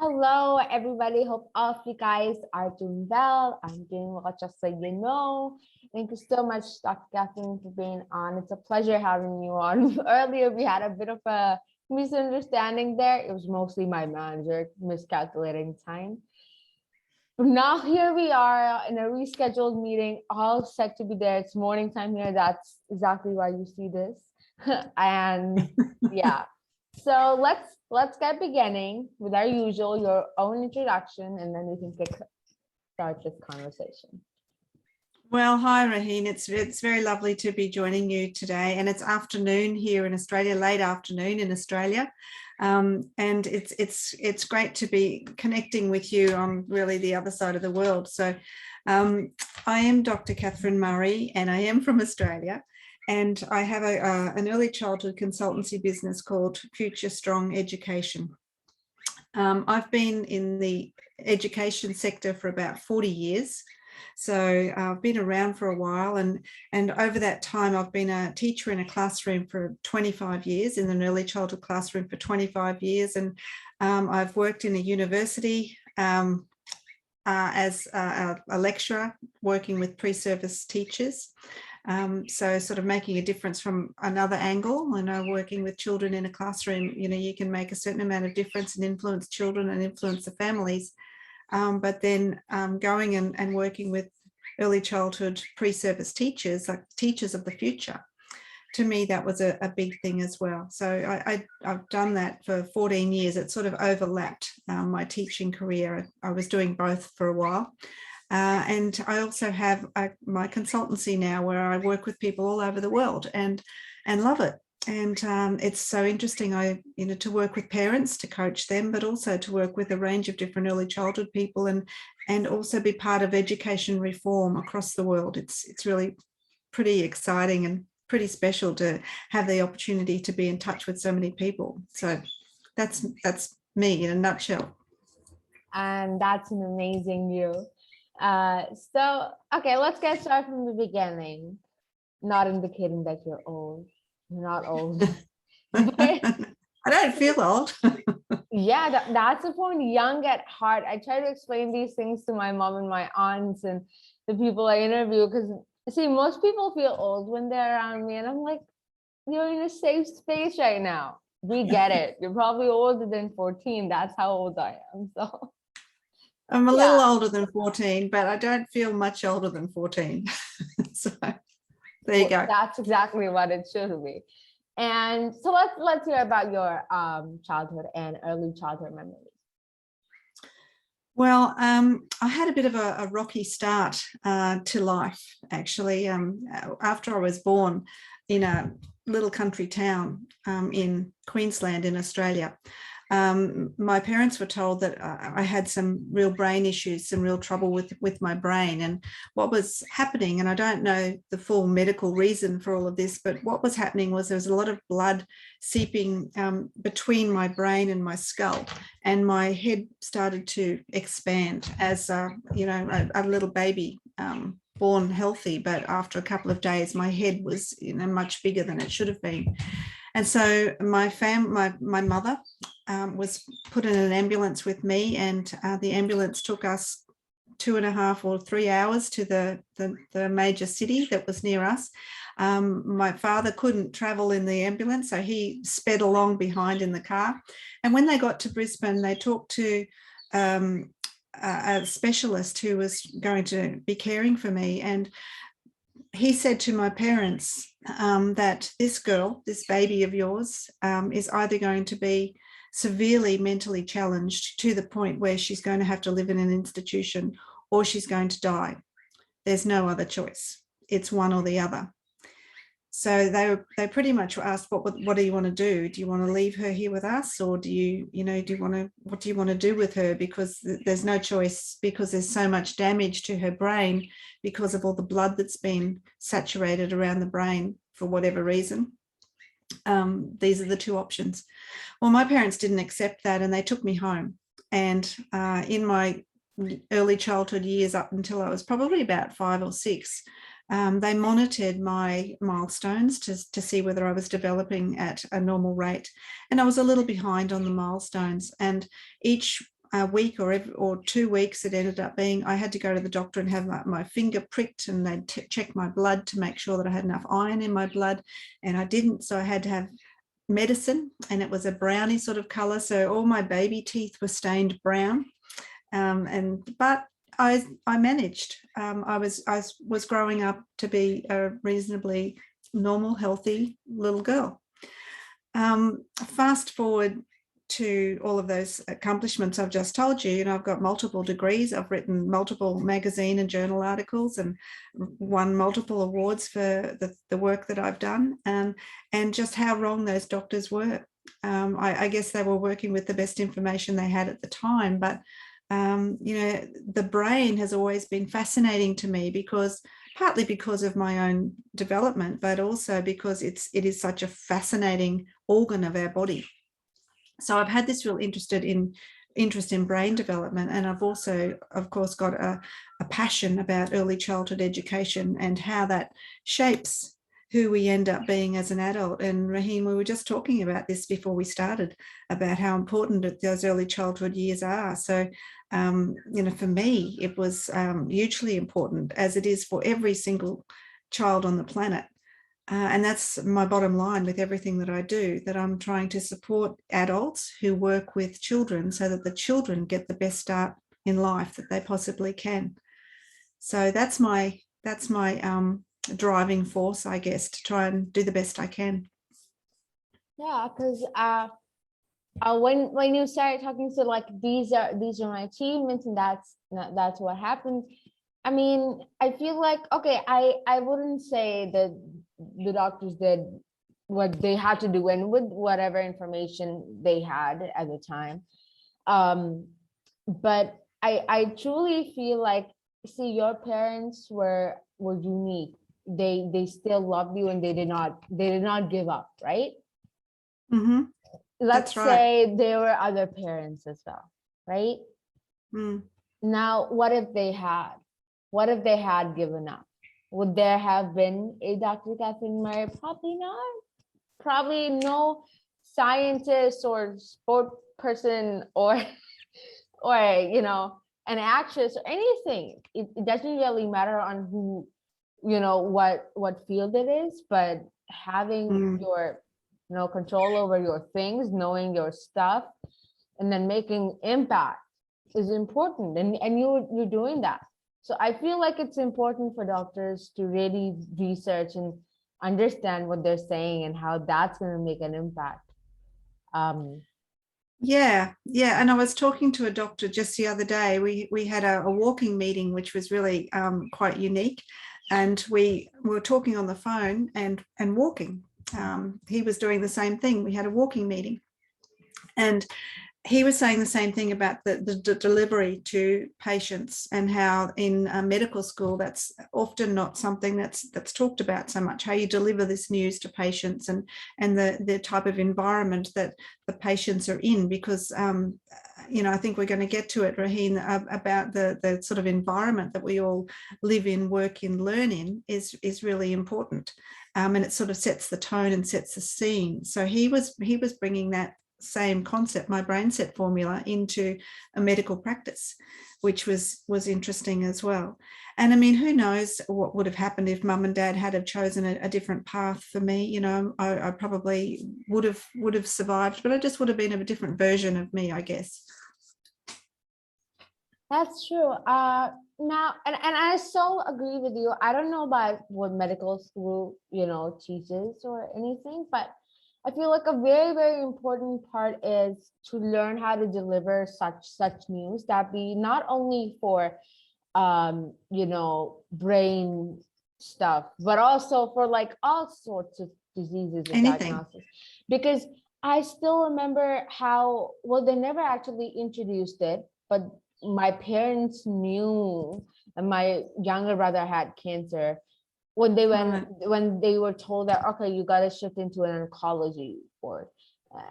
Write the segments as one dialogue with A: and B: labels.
A: Hello, everybody. Hope all of you guys are doing well. I'm doing well, just so you know. Thank you so much, Dr. Kathryn, for being on. It's a pleasure having you on. Earlier, we had a bit of a misunderstanding there. It was mostly my manager miscalculating time. But now here we are in a rescheduled meeting, all set to be there. It's morning time here. That's exactly why you see this. And yeah. So let's get beginning with our usual, your own introduction, and then we can start this conversation.
B: Well, hi, Raheen. It's very lovely to be joining you today, and it's afternoon here in Australia, late afternoon in Australia, and it's great to be connecting with you on really the other side of the world. So, I am Dr. Kathryn Murray, and I am from Australia. And I have an early childhood consultancy business called Future Strong Education. I've been in the education sector for about 40 years. So I've been around for a while, and over that time I've been a teacher in a classroom for 25 years, in an early childhood classroom for 25 years. And I've worked in a university as a lecturer, working with pre-service teachers. So sort of making a difference from another angle. I know working with children in a classroom, you can make a certain amount of difference and influence children and influence the families. But then going and working with early childhood pre-service teachers, like teachers of the future, to me, that was a big thing as well. So I've done that for 14 years. It sort of overlapped my teaching career. I was doing both for a while. And I also have my consultancy now, where I work with people all over the world and love it. And it's so interesting, to work with parents, to coach them, but also to work with a range of different early childhood people and also be part of education reform across the world. It's really pretty exciting and pretty special to have the opportunity to be in touch with so many people. So that's me in a nutshell.
A: And that's an amazing you. So, okay, let's get started from the beginning. Not indicating that you're old. You're not old.
B: I don't feel old.
A: Yeah, that's the point. Young at heart. I try to explain these things to my mom and my aunts and the people I interview, because see, most people feel old when they're around me, and I'm like, you're in a safe space right now. We get it. You're probably older than 14. That's how old I am. So
B: I'm a little older than 14, but I don't feel much older than 14. So there you go.
A: That's exactly what it should be. And so let's hear about your childhood and early childhood memories.
B: Well, I had a bit of a rocky start to life, actually. After I was born in a little country town in Queensland in Australia, my parents were told that I had some real brain issues, some real trouble with my brain. And what was happening, and I don't know the full medical reason for all of this, but what was happening was there was a lot of blood seeping between my brain and my skull, and my head started to expand as a little baby, born healthy, but after a couple of days my head was much bigger than it should have been. And so my mother was put in an ambulance with me, and the ambulance took us 2.5 or 3 hours to the major city that was near us. My father couldn't travel in the ambulance, so he sped along behind in the car. And when they got to Brisbane, they talked to a specialist who was going to be caring for me, and he said to my parents that this girl, this baby of yours, is either going to be severely mentally challenged to the point where she's going to have to live in an institution, or she's going to die. There's no other choice. It's one or the other. So they pretty much were asked, what do you want to do? Do you want to leave her here with us, or what do you want to do with her? Because there's no choice, because there's so much damage to her brain because of all the blood that's been saturated around the brain for whatever reason. These are the two options. Well, my parents didn't accept that, and they took me home. And in my early childhood years, up until I was probably about 5 or 6, they monitored my milestones to see whether I was developing at a normal rate. And I was a little behind on the milestones. And each a week or 2 weeks, it ended up being I had to go to the doctor and have my finger pricked, and they'd check my blood to make sure that I had enough iron in my blood, and I didn't. So I had to have medicine, and it was a brownie sort of color. So all my baby teeth were stained brown. But I managed. I was growing up to be a reasonably normal, healthy little girl. Fast forward to all of those accomplishments I've just told you, I've got multiple degrees. I've written multiple magazine and journal articles and won multiple awards for the work that I've done, and just how wrong those doctors were. I guess they were working with the best information they had at the time, but the brain has always been fascinating to me, partly because of my own development, but also because it is such a fascinating organ of our body. So I've had this real interest in brain development, and I've also, of course, got a passion about early childhood education and how that shapes who we end up being as an adult. And Raheen, we were just talking about this before we started, about how important those early childhood years are. So, for me, it was hugely important, as it is for every single child on the planet. And that's my bottom line with everything that I do, that I'm trying to support adults who work with children so that the children get the best start in life that they possibly can. So that's my driving force, I guess, to try and do the best I can.
A: Yeah, because when you started talking to like these are my achievements and that's what happened. I mean, I feel like, okay, I wouldn't say that the doctors did what they had to do and with whatever information they had at the time. But I truly feel like, see, your parents were unique. They still loved you, and they did not give up, right?
B: Mm-hmm.
A: Let's say there were other parents as well, right? Now, what if they had given up? Would there have been a Dr. Kathryn Murray? Probably not. Probably no scientist or sport person or an actress or anything. It doesn't really matter on who, what field it is, but having your control over your things, knowing your stuff, and then making impact is important, and you're doing that. So I feel like it's important for doctors to really research and understand what they're saying and how that's going to make an impact.
B: Yeah. And I was talking to a doctor just the other day. We had a walking meeting, which was really quite unique, and we were talking on the phone and walking. He was doing the same thing. We had a walking meeting, and he was saying the same thing about the delivery to patients, and how in medical school that's often not something that's talked about so much, how you deliver this news to patients, and the type of environment that the patients are in, because I think we're going to get to it, Raheen, about the sort of environment that we all live in, work in, learn in is really important, and it sort of sets the tone and sets the scene. So he was bringing that same concept, my brain set formula, into a medical practice, which was interesting as well. And I mean, who knows what would have happened if mum and dad had have chosen a different path for me. I probably would have survived, but I just would have been a different version of me, I guess.
A: That's true. Now, and I so agree with you. I don't know about what medical school, teaches or anything, but I feel like a very, very important part is to learn how to deliver such news that be not only for, brain stuff, but also for like all sorts of diseases and diagnosis. Because I still remember how, well, they never actually introduced it, but my parents knew, and my younger brother had cancer. When they were told that, okay, you got to shift into an oncology ward,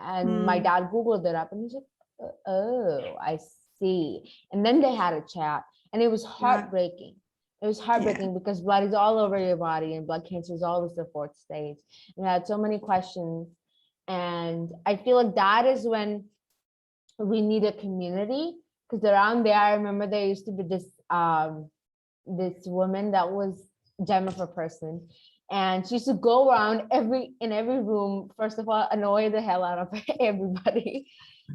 A: and my dad Googled it up, and he's like, oh, I see. And then they had a chat, and it was heartbreaking. It was heartbreaking because blood is all over your body, and blood cancer is always the fourth stage. And I had so many questions, and I feel like that is when we need a community because around there, I remember there used to be this this woman that was Jennifer person, and she used to go around in every room. First of all, annoy the hell out of everybody,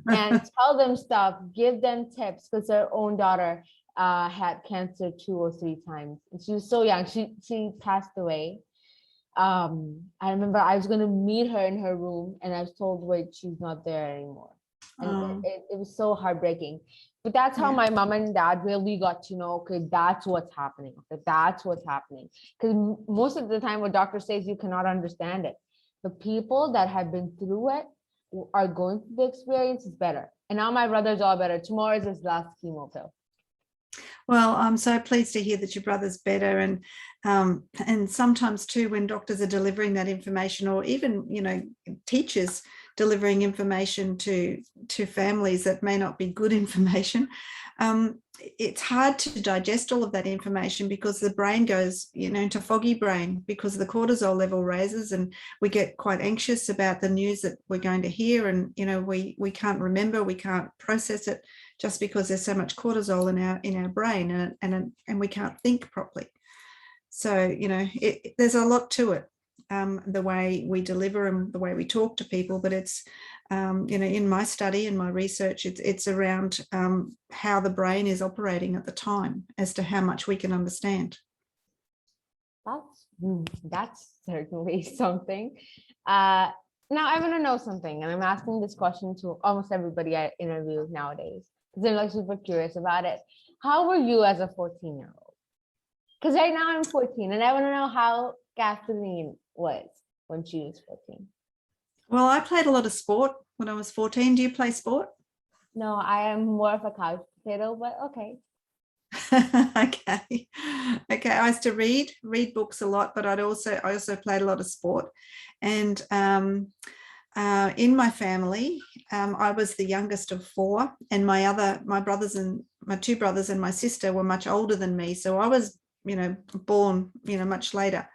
A: and tell them stuff, give them tips, because her own daughter had cancer 2 or 3 times. And she was so young. She passed away. I remember I was going to meet her in her room, and I was told, wait, she's not there anymore. And it was so heartbreaking. But that's how my mom and dad really got to know, okay, that's what's happening. Okay, that's what's happening. Because most of the time what doctor says, you cannot understand it. The people that have been through it are going through the experience is better. And now my brother's all better. Tomorrow is his last chemo pill.
B: Well, I'm so pleased to hear that your brother's better, and sometimes too, when doctors are delivering that information, or even, you know, teachers delivering information to families that may not be good information, it's hard to digest all of that information, because the brain goes, you know, into foggy brain, because the cortisol level raises, and we get quite anxious about the news that we're going to hear, and, you know, we can't remember, we can't process it, just because there's so much cortisol in our brain, and we can't think properly. So, you know, there's a lot to it, the way we deliver and the way we talk to people. But it's, you know, in my study and my research, it's around how the brain is operating at the time, as to how much we can understand.
A: That's certainly something. Now I want to know something, and I'm asking this question to almost everybody I interview nowadays, because I'm like super curious about it. How were you as a 14-year-old? Because right now I'm 14, and I want to know how Kathleen was when she was 14.
B: Well, I played a lot of sport when I was 14. Do you play sport?
A: No, I am more of a couch potato, but okay.
B: Okay. I used to read books a lot, but I also played a lot of sport. And in my family, I was the youngest of 4, and my brothers and my 2 brothers and my sister were much older than me. So I was, you know, born, you know, much later.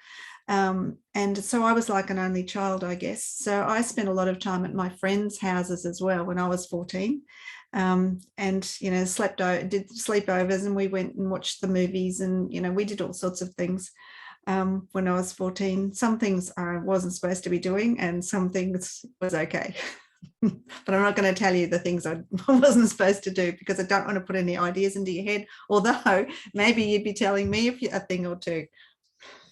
B: And so I was like an only child, I guess. So I spent a lot of time at my friends' houses as well when I was 14. And, you know, did sleepovers, and we went and watched the movies, and, you know, we did all sorts of things when I was 14. Some things I wasn't supposed to be doing, and some things was okay. But I'm not going to tell you the things I wasn't supposed to do, because I don't want to put any ideas into your head, although maybe you'd be telling me a thing or two.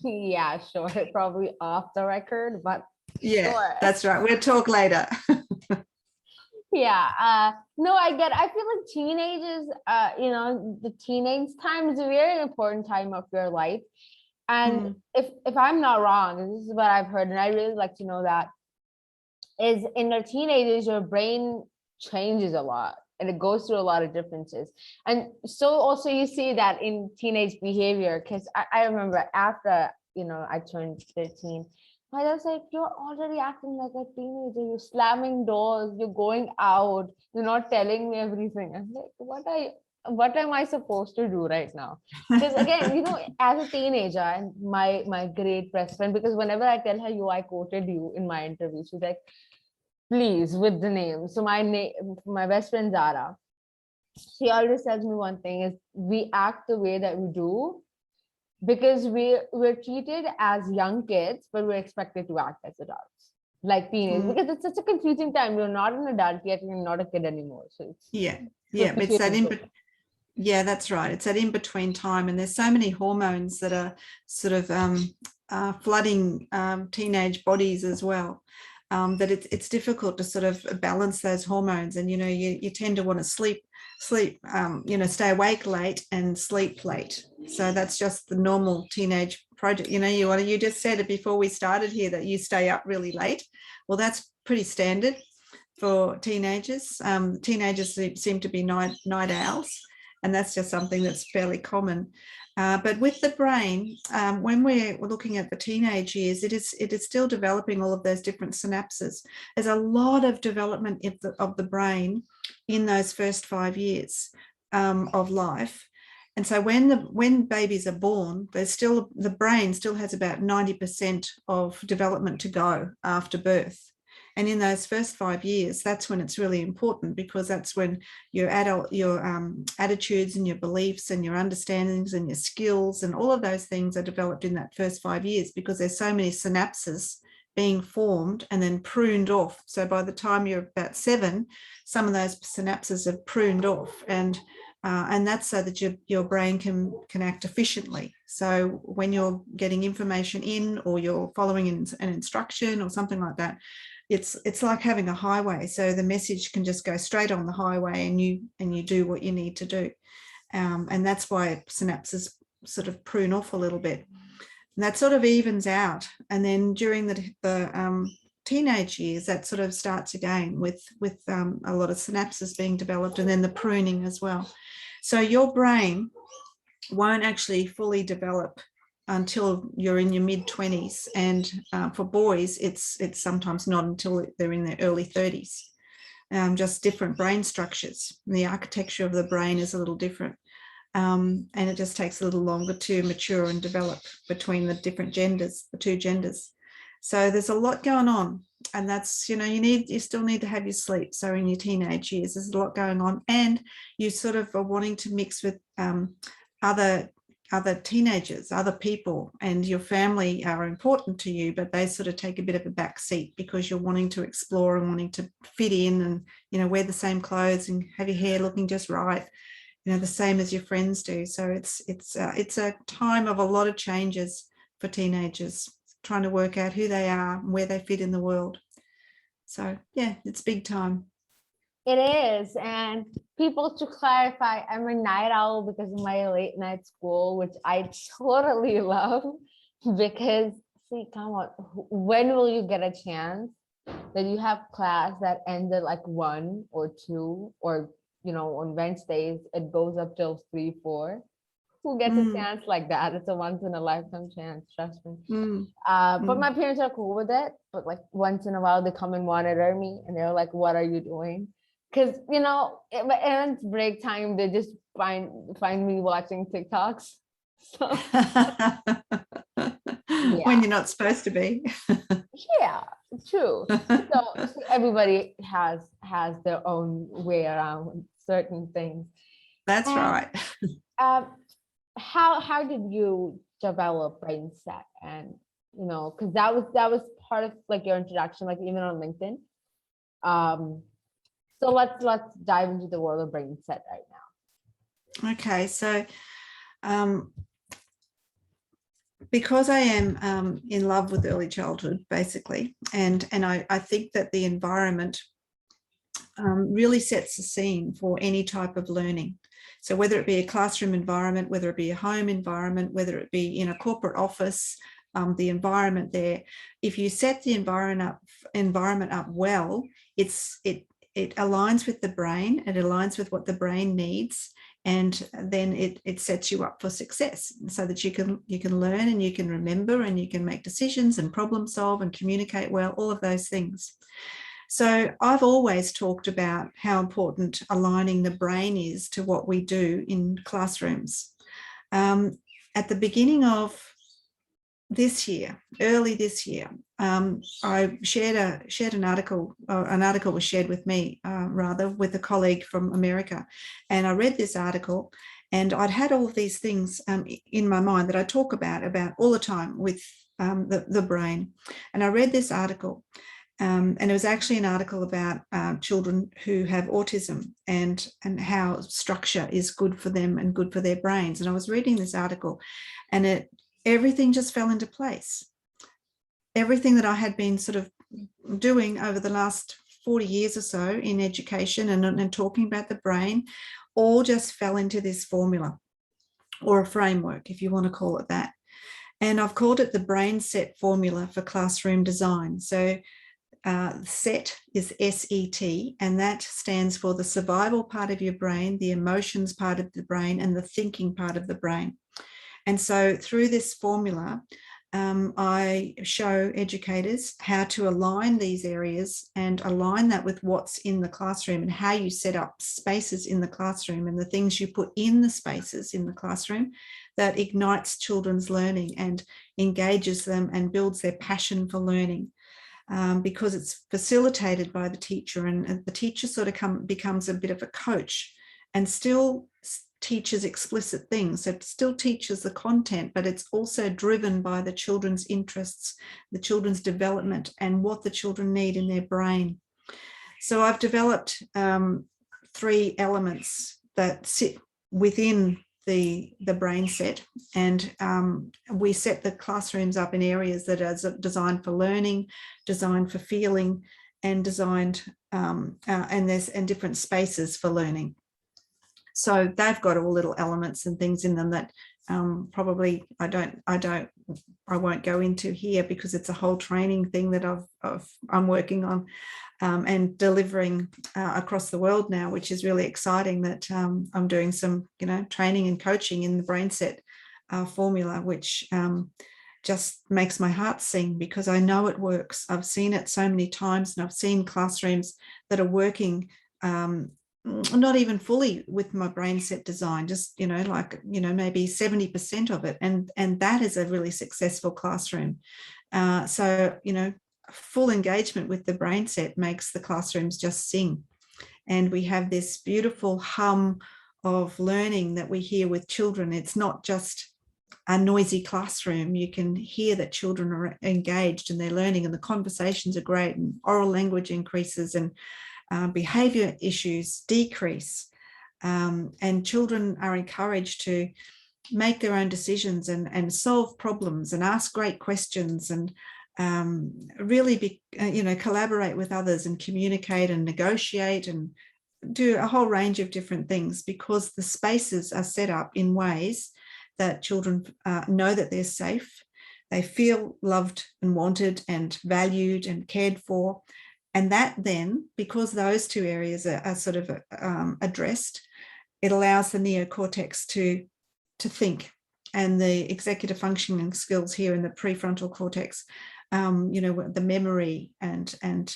A: Yeah, sure. Probably off the record, but
B: yeah,
A: sure.
B: That's right. We'll talk later.
A: Yeah. No, I feel like teenagers, you know, the teenage time is a very important time of your life. And if I'm not wrong, and this is what I've heard, and I really like to know that, is in the teenagers, your brain changes a lot, and it goes through a lot of differences. And so also you see that in teenage behavior, because I remember after, you know, I turned 13, my dad's like, you're already acting like a teenager, you're slamming doors, you're going out, you're not telling me everything. I'm like, what am I supposed to do right now? Because again, you know, as a teenager, and my great best friend, because whenever I tell her I quoted you in my interview, she's like, please, with the name. So my best friend Zara, she always tells me one thing is, we act the way that we do because we're treated as young kids, but we're expected to act as adults, like teenagers, because it's such a confusing time. You're not an adult yet, and you're not a kid anymore. So it's
B: it's that that's right. It's that in between time, and there's so many hormones that are sort of flooding teenage bodies as well. That it's difficult to sort of balance those hormones, and, you know, you tend to want to sleep, you know, stay awake late and sleep late. So that's just the normal teenage project. You know, you just said it before we started here, that you stay up really late. Well, that's pretty standard for teenagers. Teenagers seem to be night owls, and that's just something that's fairly common. But with the brain, when we're looking at the teenage years, it is still developing all of those different synapses. There's a lot of development of the brain in those first 5 years of life. And so when babies are born, the brain still has about 90% of development to go after birth. And in those first 5 years, that's when it's really important, because that's when your attitudes and your beliefs and your understandings and your skills and all of those things are developed in that first 5 years, because there's so many synapses being formed and then pruned off. So by the time you're about 7, some of those synapses have pruned off, and that's so that your brain can act efficiently. So when you're getting information in, or you're following an instruction or something like that, it's like having a highway. So the message can just go straight on the highway, and you do what you need to do. And that's why synapses sort of prune off a little bit. And that sort of evens out. And then during the teenage years, that sort of starts again with a lot of synapses being developed, and then the pruning as well. So your brain won't actually fully develop until you're in your mid-20s, and for boys it's sometimes not until they're in their early 30s. Just different brain structures. The architecture of the brain is a little different, and it just takes a little longer to mature and develop between the different genders, the two genders. So there's a lot going on, and that's, you still need to have your sleep. So in your teenage years, there's a lot going on, and you sort of are wanting to mix with other teenagers, other people, and your family are important to you, but they sort of take a bit of a back seat, because you're wanting to explore and wanting to fit in, and wear the same clothes and have your hair looking just right, the same as your friends do. So it's a time of a lot of changes for teenagers, trying to work out who they are and where they fit in the world. So yeah, it's big time.
A: It is. And people, to clarify, I'm a night owl because of my late night school, which I totally love, because see, come on, when will you get a chance that you have class that ended like 1 or 2, or on Wednesdays it goes up till 3, 4? Who gets a chance like that? It's a once in a lifetime chance, trust me. But my parents are cool with it, but like once in a while they come and monitor me, and they're like, what are you doing? Because at my parents' break time, they just find me watching TikToks. So
B: when you're not supposed to be.
A: Yeah, true. So everybody has their own way around certain things.
B: That's right.
A: How did you develop brain set? And because that was part of like your introduction, like even on LinkedIn. So let's dive into the world of brain set right now.
B: Okay, so because I am in love with early childhood, basically, and I think that the environment really sets the scene for any type of learning. So whether it be a classroom environment, whether it be a home environment, whether it be in a corporate office, the environment there, if you set the environment up well, it aligns with the brain, it aligns with what the brain needs, and then it sets you up for success, so that you can learn and you can remember and you can make decisions and problem solve and communicate well, all of those things. So I've always talked about how important aligning the brain is to what we do in classrooms. At the beginning of this year, early this year, I shared an article. An article was shared with me, with a colleague from America, and I read this article, and I'd had all of these things in my mind that I talk about all the time with the brain. And I read this article, and it was actually an article about children who have autism and how structure is good for them and good for their brains. And I was reading this article, and everything just fell into place. Everything that I had been sort of doing over the last 40 years or so in education and talking about the brain, all just fell into this formula, or a framework, if you want to call it that. And I've called it the brain set formula for classroom design. So SET is S-E-T, and that stands for the survival part of your brain, the emotions part of the brain, and the thinking part of the brain. And so through this formula, I show educators how to align these areas and align that with what's in the classroom, and how you set up spaces in the classroom and the things you put in the spaces in the classroom that ignites children's learning and engages them and builds their passion for learning. because it's facilitated by the teacher, and the teacher sort of becomes a bit of a coach and still teaches explicit things. So it still teaches the content, but it's also driven by the children's interests, the children's development, and what the children need in their brain. So I've developed 3 elements that sit within the brain set, and we set the classrooms up in areas that are designed for learning, designed for feeling, and designed and different spaces for learning. So they've got all little elements and things in them that probably I won't go into here, because it's a whole training thing that I'm working on and delivering across the world now, which is really exciting. That I'm doing some training and coaching in the brain set formula, which just makes my heart sing, because I know it works. I've seen it so many times, and I've seen classrooms that are working not even fully with my brain set design, just maybe 70% of it, and that is a really successful classroom. So full engagement with the brain set makes the classrooms just sing, and we have this beautiful hum of learning that we hear with children. It's not just a noisy classroom. You can hear that children are engaged and they're learning, and the conversations are great, and oral language increases, and behavior issues decrease, and children are encouraged to make their own decisions and solve problems and ask great questions, and really be collaborate with others and communicate and negotiate and do a whole range of different things, because the spaces are set up in ways that children know that they're safe, they feel loved and wanted and valued and cared for. And that then, because those 2 areas are sort of addressed, it allows the neocortex to think, and the executive functioning skills here in the prefrontal cortex, the memory and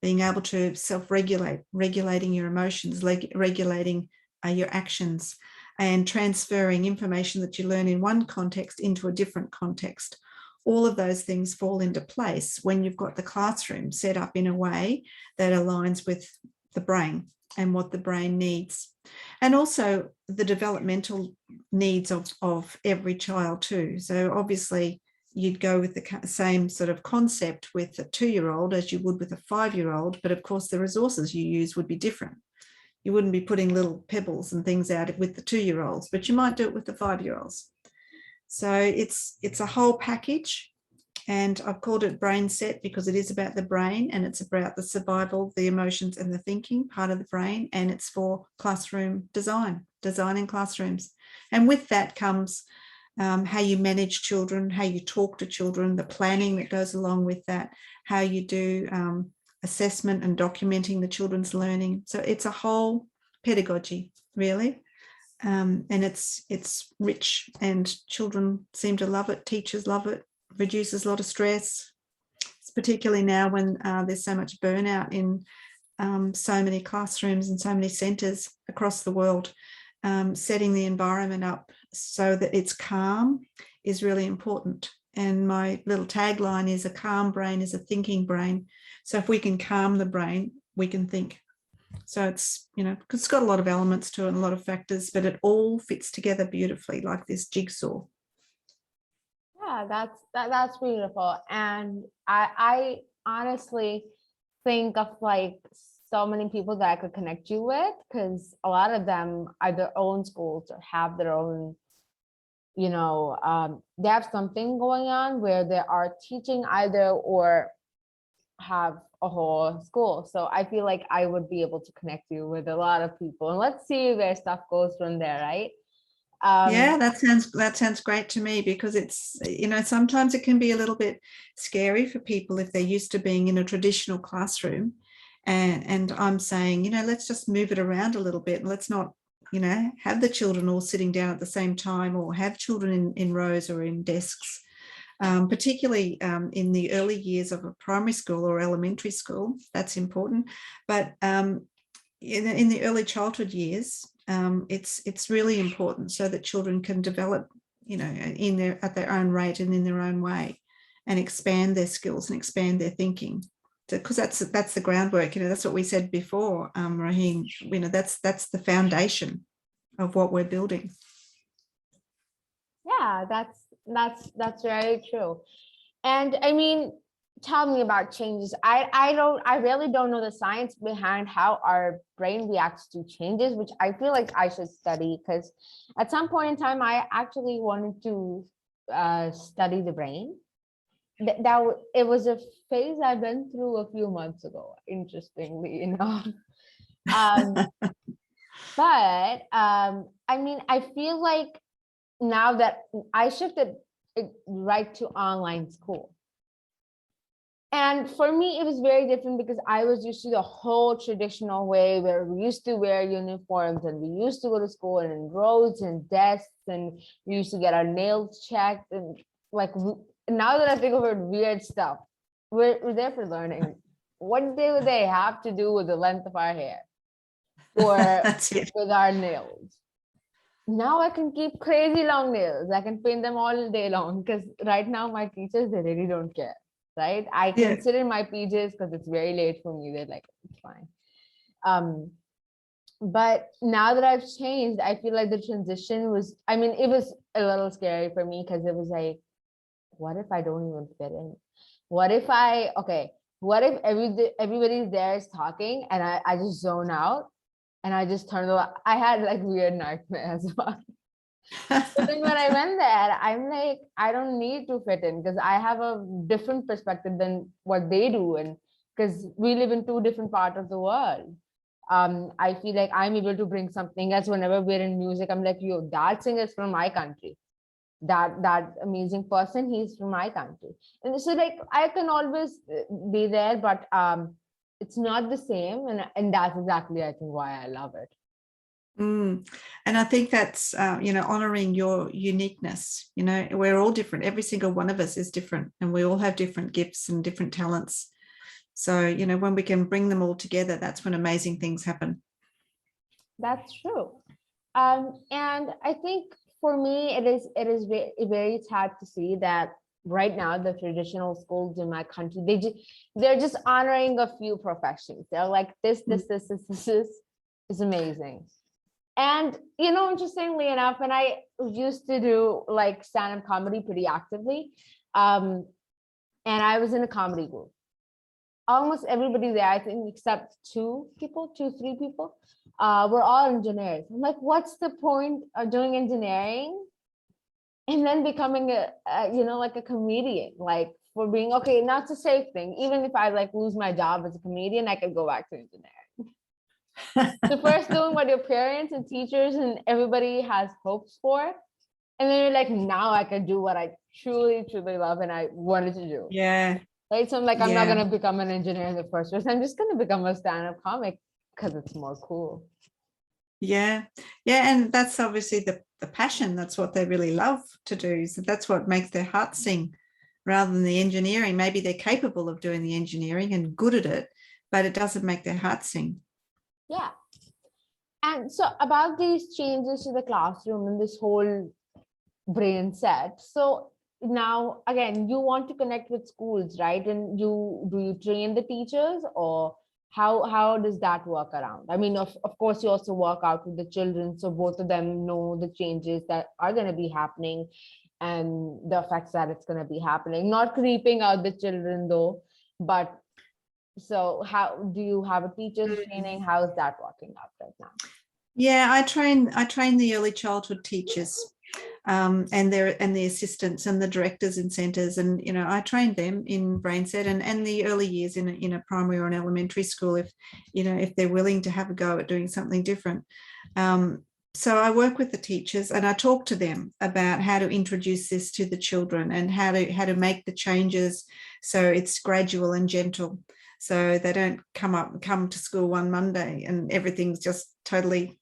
B: being able to self-regulate, regulating your emotions, regulating your actions, and transferring information that you learn in one context into a different context. All of those things fall into place when you've got the classroom set up in a way that aligns with the brain and what the brain needs, and also the developmental needs of every child too. So obviously you'd go with the same sort of concept with a 2-year-old as you would with a 5-year-old, but of course the resources you use would be different. You wouldn't be putting little pebbles and things out with the 2-year-olds, but you might do it with the 5-year-olds. So it's a whole package, and I've called it brain set because it is about the brain, and it's about the survival, the emotions, and the thinking part of the brain, and it's for classroom designing classrooms. And with that comes how you manage children, how you talk to children, the planning that goes along with that, how you do assessment and documenting the children's learning. So it's a whole pedagogy, really. And it's rich, and children seem to love it, teachers love it, reduces a lot of stress, particularly now when there's so much burnout in so many classrooms and so many centres across the world. Setting the environment up so that it's calm is really important. And my little tagline is, a calm brain is a thinking brain. So if we can calm the brain, we can think. So it's, it's got a lot of elements to it and a lot of factors, but it all fits together beautifully like this jigsaw.
A: Yeah, that's beautiful. And I honestly think of so many people that I could connect you with, because a lot of them are their own schools or have their own, they have something going on where they are teaching either or have a whole school. So I feel like I would be able to connect you with a lot of people, and let's see where stuff goes from there, right?
B: Yeah, that sounds great to me, because it's, sometimes it can be a little bit scary for people if they're used to being in a traditional classroom, and I'm saying, let's just move it around a little bit, and let's not, have the children all sitting down at the same time, or have children in rows or in desks. Particularly in the early years of a primary school or elementary school, that's important. But in the early childhood years, it's really important so that children can develop, at their own rate and in their own way. and expand their skills and expand their thinking. Because that's the groundwork, that's what we said before, Raheem, that's the foundation of what we're building.
A: Yeah, that's very true. And I mean, tell me about changes. I really don't know the science behind how our brain reacts to changes, which I feel like I should study, because at some point in time I actually wanted to study the brain. It was a phase I went through a few months ago, interestingly enough. But I mean, I feel like now that I shifted it right to online school. And for me, it was very different because I was used to the whole traditional way where we used to wear uniforms and we used to go to school and in rows and desks, and we used to get our nails checked. And like, now that I think of it, weird stuff. We're there for learning. What do they have to do with the length of our hair or with our nails? Now I can keep crazy long nails. I can paint them all day long, because right now my teachers, they really don't care, right? I can sit in my PJs because it's very late for me. They're like, it's fine. But now that I've changed, I feel like the transition was, I mean, it was a little scary for me, because it was like, what if I don't even fit in? What if what if everybody's there is talking and I just zone out and I just turn I had like weird nightmares about it. But then when I went there, I'm like, I don't need to fit in, because I have a different perspective than what they do. And because we live in two different parts of the world. I feel like I'm able to bring something else. Whenever we're in music, I'm like, yo, that singer is from my country. That amazing person, he's from my country. And so like I can always be there, but it's not the same. And that's exactly, I think, why I love it.
B: And I think that's honoring your uniqueness. We're all different. Every single one of us is different, and we all have different gifts and different talents. So when we can bring them all together, that's when amazing things happen.
A: That's true. And I think for me, it is very sad to see that right now the traditional schools in my country, they're just honoring a few professions. They're like, this is amazing. And interestingly enough, when I used to do like stand-up comedy pretty actively, and I was in a comedy group, almost everybody there, I think, except two, three people, were all engineers. I'm like, what's the point of doing engineering and then becoming like a comedian? Like, for being, okay, not a safe thing. Even if I like lose my job as a comedian, I could go back to engineering. So first doing what your parents and teachers and everybody has hopes for. And then you're like, now I can do what I truly, truly love and I wanted to do.
B: Yeah.
A: Right. So I'm like, I'm not going to become an engineer in the first place. I'm just going to become a stand-up comic because it's more cool.
B: Yeah. Yeah. And that's obviously the passion. That's what they really love to do. So that's what makes their heart sing rather than the engineering. Maybe they're capable of doing the engineering and good at it, but it doesn't make their heart sing.
A: Yeah. And so about these changes to the classroom and this whole brain set. So now, again, you want to connect with schools, right? And do you train the teachers, or how does that work around? I mean, of course, you also work out with the children, so both of them know the changes that are going to be happening and the effects that it's going to be happening. Not creeping out the children though, but so how do you have a teacher's training? How is that working out right now?
B: Yeah, I train the early childhood teachers. And the assistants and the directors in centres, and I trained them in brainset and the early years in a primary or an elementary school if they're willing to have a go at doing something different. So I work with the teachers and I talk to them about how to introduce this to the children and how to make the changes so it's gradual and gentle, so they don't come to school one Monday and everything's just totally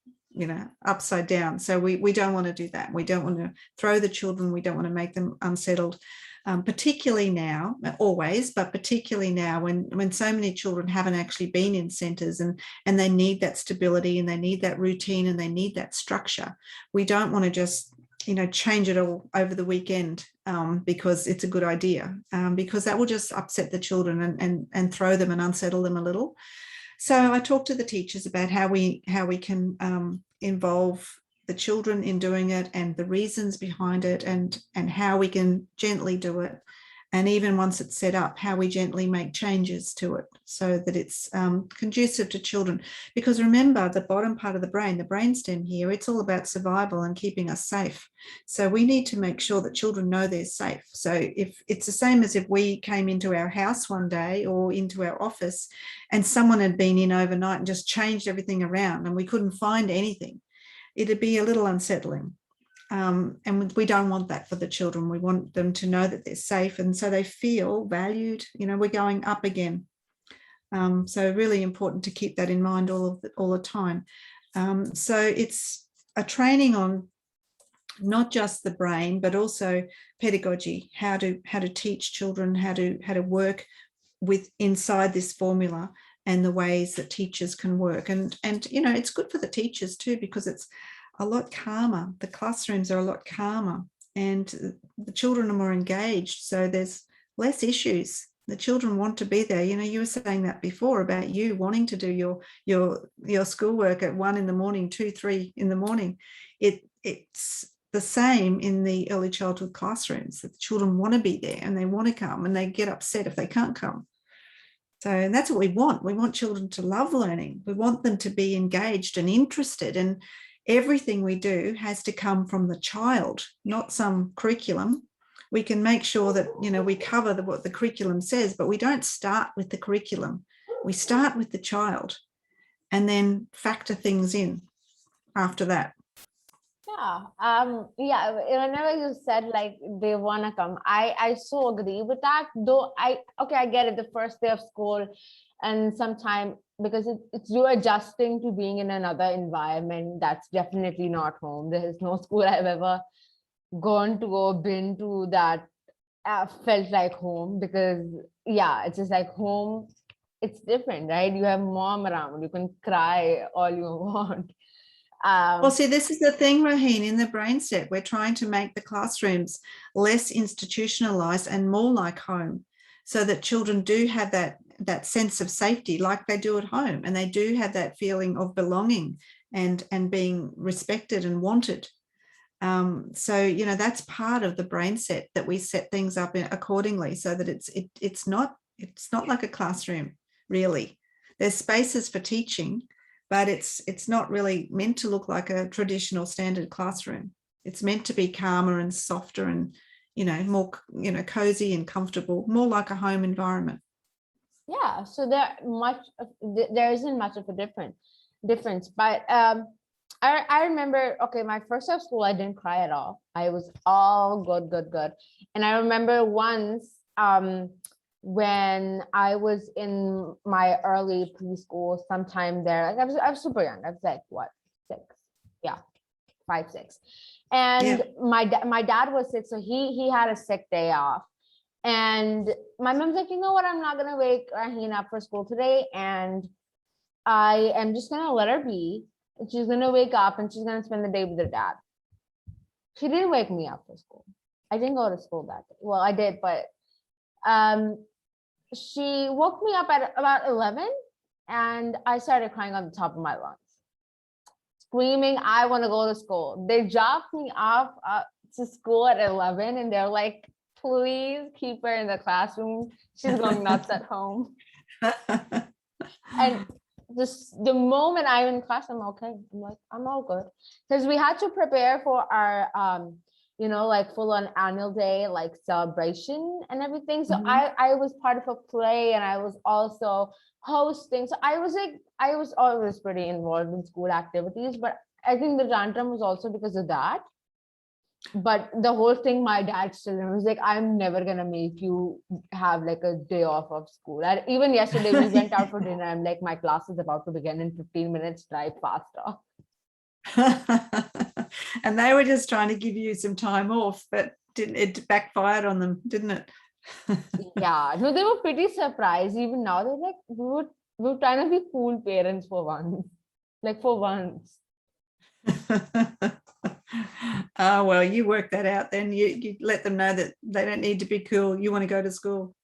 B: upside down. So we don't want to do that. We don't want to throw the children. We don't want to make them unsettled, particularly now, always, but particularly now when so many children haven't actually been in centres and they need that stability and they need that routine and they need that structure. We don't want to just change it all over the weekend because it's a good idea, because that will just upset the children and throw them and unsettle them a little. So I talked to the teachers about how we can involve the children in doing it, and the reasons behind it, and how we can gently do it. And even once it's set up, how we gently make changes to it so that it's conducive to children. Because remember, the bottom part of the brainstem here, it's all about survival and keeping us safe. So we need to make sure that children know they're safe. So if it's the same as if we came into our house one day or into our office and someone had been in overnight and just changed everything around and we couldn't find anything, it'd be a little unsettling. And we don't want that for the children. We want them to know that they're safe, and so they feel valued. We're going up again. So really important to keep that in mind all the time. So it's a training on not just the brain, but also pedagogy, how to teach children how to work with inside this formula, and the ways that teachers can work. And it's good for the teachers too, because it's a lot calmer. The classrooms are a lot calmer, and the children are more engaged. So there's less issues. The children want to be there. You were saying that before about you wanting to do your schoolwork at 1 in the morning, 2, 3 in the morning. It's the same in the early childhood classrooms, that the children want to be there and they want to come, and they get upset if they can't come. So that's what we want. We want children to love learning. We want them to be engaged and interested, and everything we do has to come from the child, not some curriculum. We can make sure that, we cover what the curriculum says, but we don't start with the curriculum. We start with the child and then factor things in after that.
A: Yeah. Whenever you said like they want to come, I so agree with that. Though I get it, the first day of school, and sometime because it's you adjusting to being in another environment that's definitely not home. There is no school I've ever gone to or been to that felt like home, because it's just like home. It's different, right? You have mom around, you can cry all you want.
B: Well, see, this is the thing, Raheen, in the BrainSet, we're trying to make the classrooms less institutionalized and more like home, so that children do have that sense of safety like they do at home, and they do have that feeling of belonging and being respected and wanted. So that's part of the BrainSet, that we set things up accordingly, so that it's not like a classroom, really. There's spaces for teaching, but it's not really meant to look like a traditional standard classroom. It's meant to be calmer and softer and more cozy and comfortable, more like a home environment.
A: Yeah, so there isn't much of a difference, but I remember, my first day of school, I didn't cry at all. I was all good. And I remember once when I was in my early preschool, sometime there, like I was super young. I was like, what, 6? Yeah, 5, 6. And my dad was sick, so he had a sick day off. And my mom's like, you know what? I'm not gonna wake Raheen up for school today, and I am just gonna let her be. She's gonna wake up and she's gonna spend the day with her dad. She didn't wake me up for school. I didn't go to school that day. Well, I did, but she woke me up at about 11, and I started crying on the top of my lungs, screaming, I want to go to school. They dropped me off to school at 11, and they're like, please keep her in the classroom. She's going nuts at home. And just the moment I'm in class, I'm okay. I'm like, I'm all good. Because we had to prepare for our like full on annual day, like celebration and everything. So I was part of a play, and I was also hosting. So I was always pretty involved in school activities, but I think the tantrum was also because of that. But the whole thing, my dad still was like, I'm never gonna make you have like a day off of school. And even yesterday we went out for dinner. I'm like, my class is about to begin in 15 minutes, drive faster.
B: And they were just trying to give you some time off, but it backfired on them, didn't it?
A: Yeah, no, they were pretty surprised. Even now they're like, we were trying to be cool parents for once.
B: Oh, well, you work that out then. You let them know that they don't need to be cool. You want to go to school.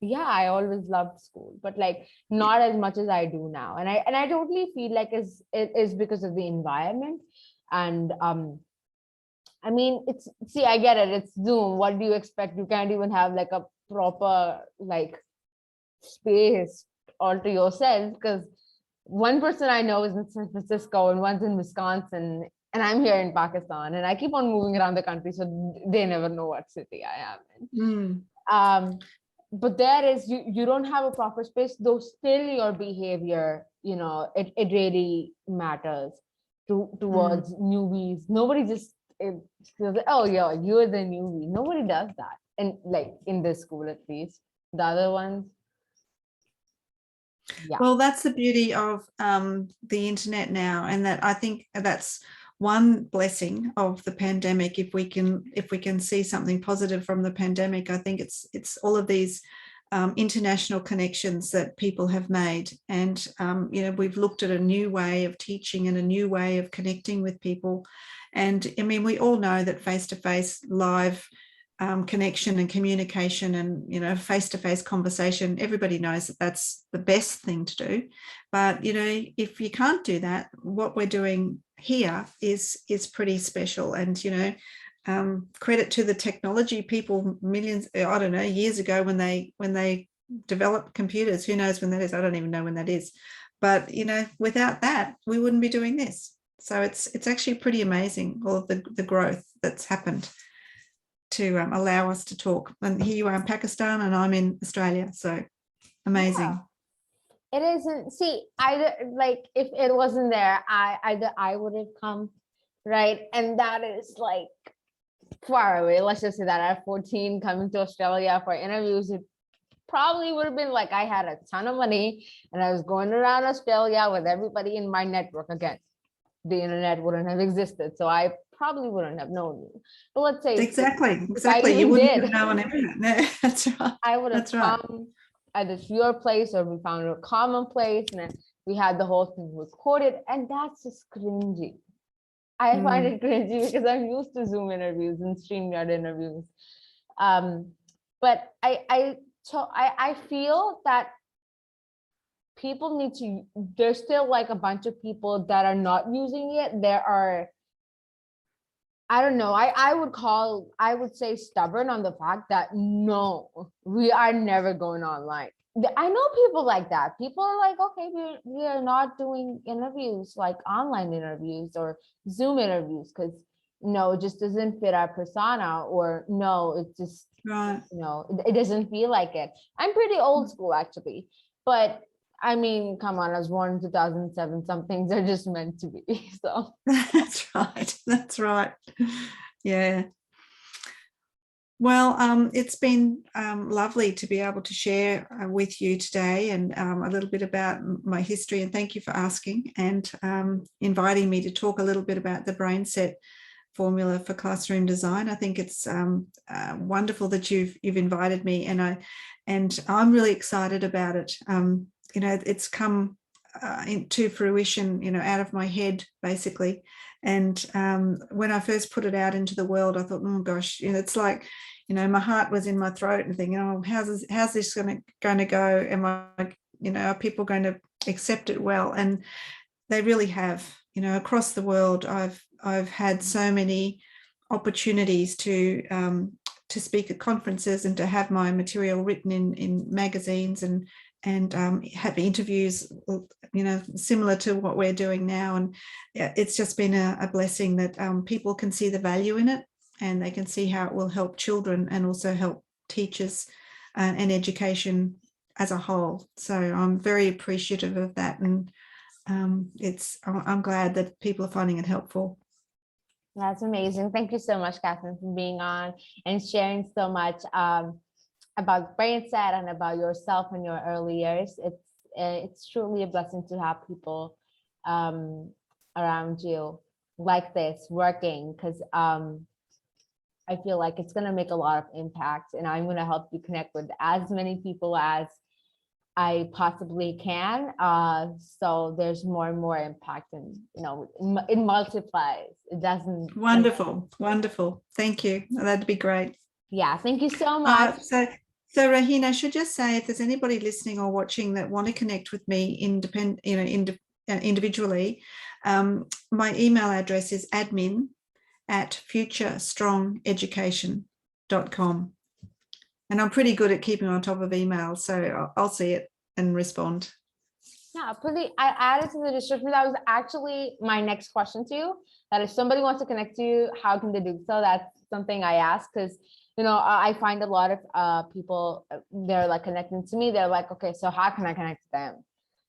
A: Yeah, I always loved school, but like not as much as I do now. And I totally feel like it is because of the environment. And I mean, see, I get it. It's Zoom. What do you expect? You can't even have like a proper like space all to yourself, because one person I know is in San Francisco and one's in Wisconsin, and I'm here in Pakistan, and I keep on moving around the country, so they never know what city I am in. But there is, you don't have a proper space, though still your behavior, it really matters towards newbies. Nobody just feels like, oh yeah, you're the newbie. Nobody does that. And like in this school, at least. The other ones, yeah.
B: Well, that's the beauty of the internet now, and that I think that's one blessing of the pandemic. If we can see something positive from the pandemic, I think it's all of these international connections that people have made, and we've looked at a new way of teaching and a new way of connecting with people. And I mean, we all know that face-to-face live connection and communication and face-to-face conversation, everybody knows that that's the best thing to do. But if you can't do that, what we're doing here is pretty special. And credit to the technology people, millions, I don't know, years ago when they developed computers. Who knows when that is? I don't even know when that is. But without that, we wouldn't be doing this. So it's actually pretty amazing, all of the growth that's happened to allow us to talk. And here you are in Pakistan and I'm in Australia, so amazing.
A: Yeah. It isn't, see, like if it wasn't there, I would have come, right? And that is like far away. Let's just say that at 14 coming to Australia for interviews, it probably would have been like I had a ton of money and I was going around Australia with everybody in my network. Again, the internet wouldn't have existed, so I probably wouldn't have known you. But let's say
B: exactly
A: you wouldn't
B: have known everything. No, that's right.
A: I would have come either to your place or we found a common place, and then we had the whole thing recorded, and that's just cringy. I find it cringy because I'm used to Zoom interviews and StreamYard interviews. But I feel that people need to, there's still like a bunch of people that are not using it. There are, I don't know, I would say stubborn on the fact that no, we are never going online. I know people like that. People are like, okay, we are not doing interviews, like online interviews or Zoom interviews, because no, it just doesn't fit our persona, or no, it just,
B: right.
A: It doesn't feel like it. I'm pretty old school actually, but I mean, come on, I was born in 2007. Some things are just meant to be. So
B: that's right. That's right. Yeah. Well, it's been lovely to be able to share with you today, and a little bit about my history. And thank you for asking and inviting me to talk a little bit about the BrainSet formula for classroom design. I think it's wonderful that you've invited me, and I'm really excited about it. It's come into fruition, out of my head, basically. And when I first put it out into the world, I thought, oh gosh, it's like, my heart was in my throat and thinking, oh, how's this going to go? Am I, are people going to accept it well? And they really have. Across the world, I've had so many opportunities to speak at conferences and to have my material written in magazines and have interviews, similar to what we're doing now. And it's just been a blessing that people can see the value in it, and they can see how it will help children and also help teachers and education as a whole. So I'm very appreciative of that, and I'm glad that people are finding it helpful.
A: That's amazing. Thank you so much, Kathryn, for being on and sharing so much about BrainSet and about yourself and your early years. It's truly a blessing to have people around you like this working, because I feel like it's going to make a lot of impact, and I'm going to help you connect with as many people as I possibly can. So there's more and more impact, and it multiplies. It doesn't.
B: Wonderful, wonderful. Thank you. That'd be great.
A: Yeah, thank you so much.
B: So Raheen, I should just say, if there's anybody listening or watching that want to connect with me individually, my email address is admin@futurestrongeducation.com. And I'm pretty good at keeping on top of emails, so I'll see it and respond.
A: Yeah, I added to the description. That was actually my next question to you, that if somebody wants to connect to you, how can they do so? That's something I asked, because I find a lot of people, they're like connecting to me. They're like, okay, so how can I connect to them?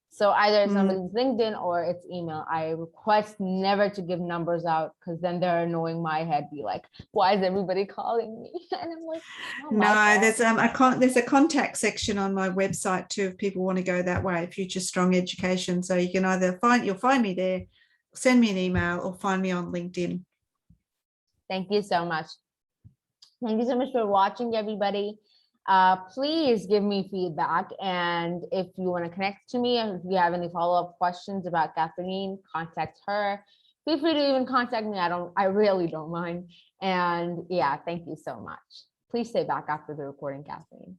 A: So either it's somebody's LinkedIn or it's email. I request never to give numbers out, because then they're annoying my head. Be like, why is everybody calling me? And I'm like,
B: no, there's a contact section on my website too, if people want to go that way, Future Strong Education. So you can either you'll find me there, send me an email, or find me on LinkedIn.
A: Thank you so much. Thank you so much for watching, everybody. Please give me feedback. And if you want to connect to me, and if you have any follow-up questions about Kathryn, contact her. Feel free to even contact me. I really don't mind. And yeah, thank you so much. Please stay back after the recording, Kathryn.